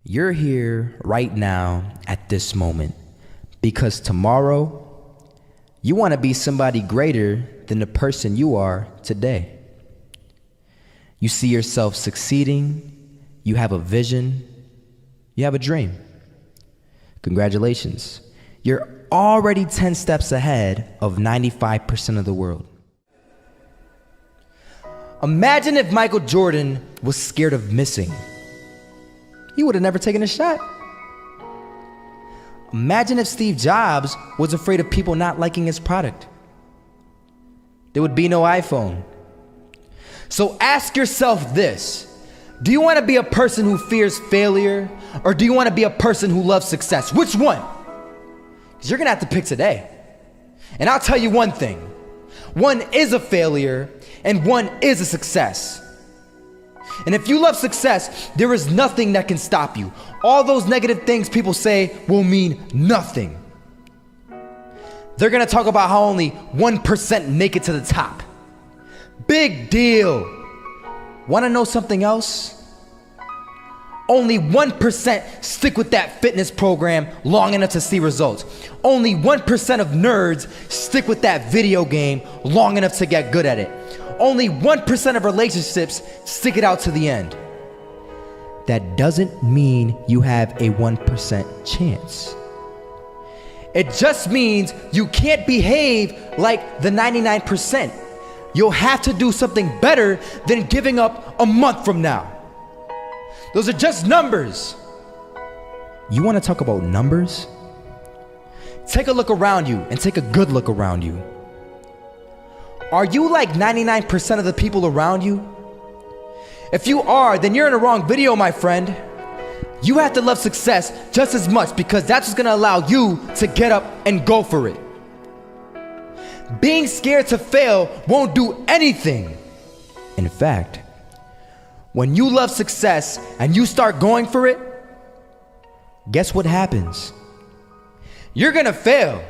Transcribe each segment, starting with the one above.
You're here right now at this moment because tomorrow you want to be somebody greater than the person you are today. You see yourself succeeding, you have a vision, you have a dream. Congratulations. You're already 10 steps ahead of 95% of the world. Imagine if Michael Jordan was scared of missing. He would have never taken a shot. Imagine if Steve Jobs was afraid of people not liking his product. There would be no iPhone. So ask yourself this: do you want to be a person who fears failure, or do you want to be a person who loves success? Which one? Because you're gonna have to pick today. And I'll tell you one thing: one is a failure and one is a success. And if you love success, there is nothing that can stop you. All those negative things people say will mean nothing. They're gonna talk about how only 1% make it to the top. Big deal. Wanna know something else? Only 1% stick with that fitness program long enough to see results. Only 1% of nerds stick with that video game long enough to get good at it. Only 1% of relationships stick it out to the end. That doesn't mean you have a 1% chance. It just means you can't behave like the 99%. You'll have to do something better than giving up a month from now. Those are just numbers. You want to talk about numbers? Take a look around you and take a good look around you. Are you like 99% of the people around you? If you are, then you're in the wrong video, my friend. You have to love success just as much, because that's what's gonna allow you to get up and go for it. Being scared to fail won't do anything. In fact, when you love success and you start going for it, guess what happens? You're gonna fail.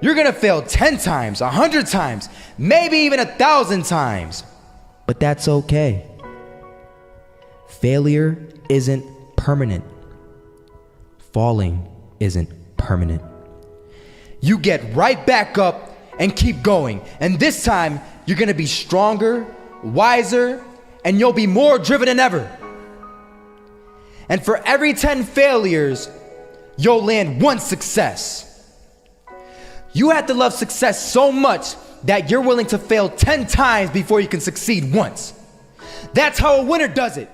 You're gonna fail 10 times, 100 times, maybe even 1,000 times. But that's okay. Failure isn't permanent. Falling isn't permanent. You get right back up and keep going. And this time, you're gonna be stronger, wiser, and you'll be more driven than ever. And for every 10 failures, you'll land one success. You have to love success so much that you're willing to fail 10 times before you can succeed once. That's how a winner does it.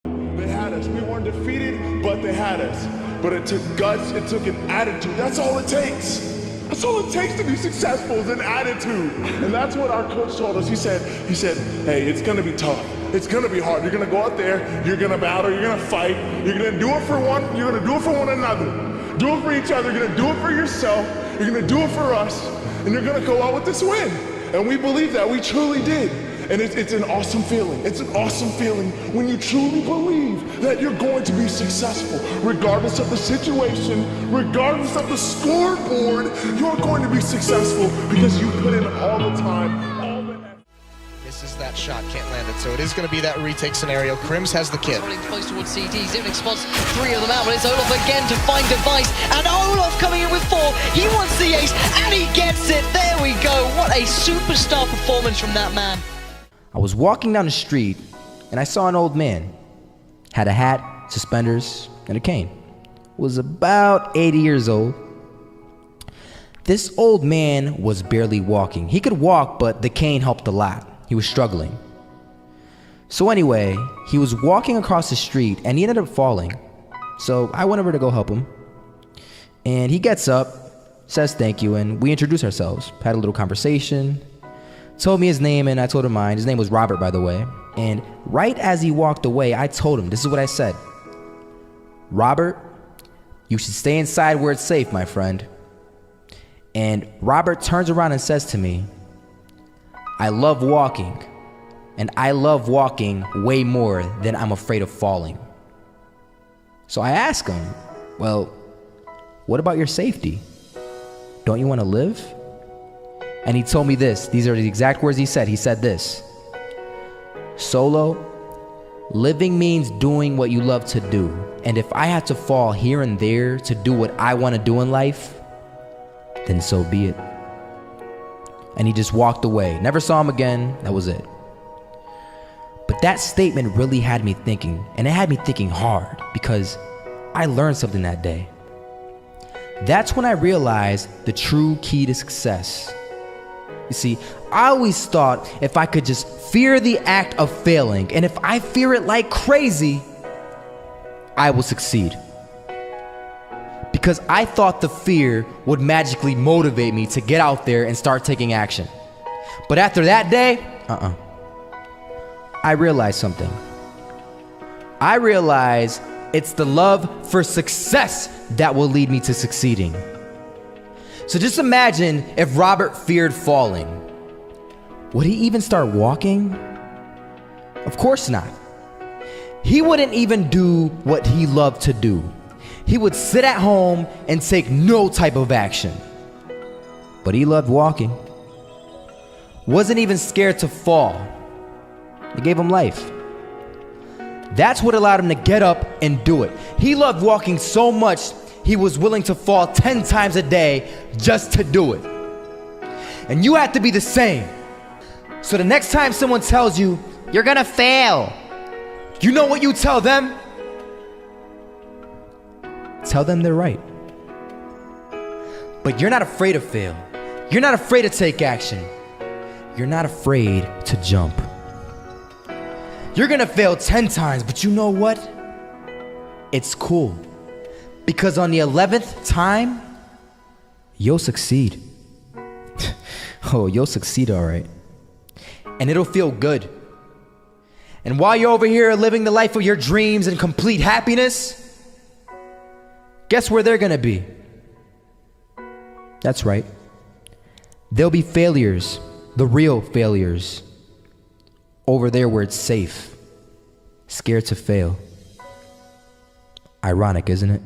They had us. We weren't defeated, but they had us. But it took guts, it took an attitude. That's all it takes. That's all it takes to be successful, is an attitude. And that's what our coach told us. He said, hey, it's gonna be tough. It's gonna be hard. You're gonna go out there, you're gonna battle, you're gonna fight, you're gonna do it for one, you're gonna do it for one another. Do it for each other, you're gonna do it for yourself, you're gonna do it for us, and you're gonna go out with this win. And we believe that, we truly did. And it's an awesome feeling. It's an awesome feeling when you truly believe that you're going to be successful. Regardless of the situation, regardless of the scoreboard, you're going to be successful because you put in all the time, all the effort. Misses that shot, can't land it, so it is going to be that retake scenario. Crims has the kid. Running close towards CT, Zivnik spots 3 of them out, but it's Olof again to find Device, and Olof coming in with 4. He wants the ace, and he gets it. There we go. What a superstar performance from that man. I was walking down the street and I saw an old man. Had a hat, suspenders, and a cane. Was about 80 years old. This old man was barely walking. He could walk, but the cane helped a lot. He was struggling. So anyway, he was walking across the street and he ended up falling. So I went over to go help him. And he gets up, says thank you, and we introduced ourselves. Had a little conversation. Told me his name and I told him mine. His name was Robert, by the way. And right as he walked away, I told him, this is what I said: Robert, you should stay inside where it's safe, my friend. And Robert turns around and says to me, I love walking, and I love walking way more than I'm afraid of falling. So I asked him, well, what about your safety? Don't you want to live? And he told me this. These are the exact words he said. He said this: Solo, living means doing what you love to do. And if I had to fall here and there to do what I want to do in life, then so be it. And he just walked away. Never saw him again. That was it. But that statement really had me thinking, and it had me thinking hard, because I learned something that day. That's when I realized the true key to success. You see, I always thought if I could just fear the act of failing, and if I fear it like crazy, I will succeed. Because I thought the fear would magically motivate me to get out there and start taking action. But after that day, I realized something. I realized it's the love for success that will lead me to succeeding. So just imagine if Robert feared falling. Would he even start walking? Of course not. He wouldn't even do what he loved to do. He would sit at home and take no type of action. But he loved walking. Wasn't even scared to fall. It gave him life. That's what allowed him to get up and do it. He loved walking so much, he was willing to fall 10 times a day just to do it. And you have to be the same. So the next time someone tells you, you're gonna fail, you know what you tell them? Tell them they're right. But you're not afraid to fail. You're not afraid to take action. You're not afraid to jump. You're gonna fail 10 times, but you know what? It's cool. Because on the 11th time, you'll succeed. Oh, you'll succeed, all right. And it'll feel good. And while you're over here living the life of your dreams and complete happiness, guess where they're gonna be? That's right. They'll be failures, the real failures. Over there where it's safe, scared to fail. Ironic, isn't it?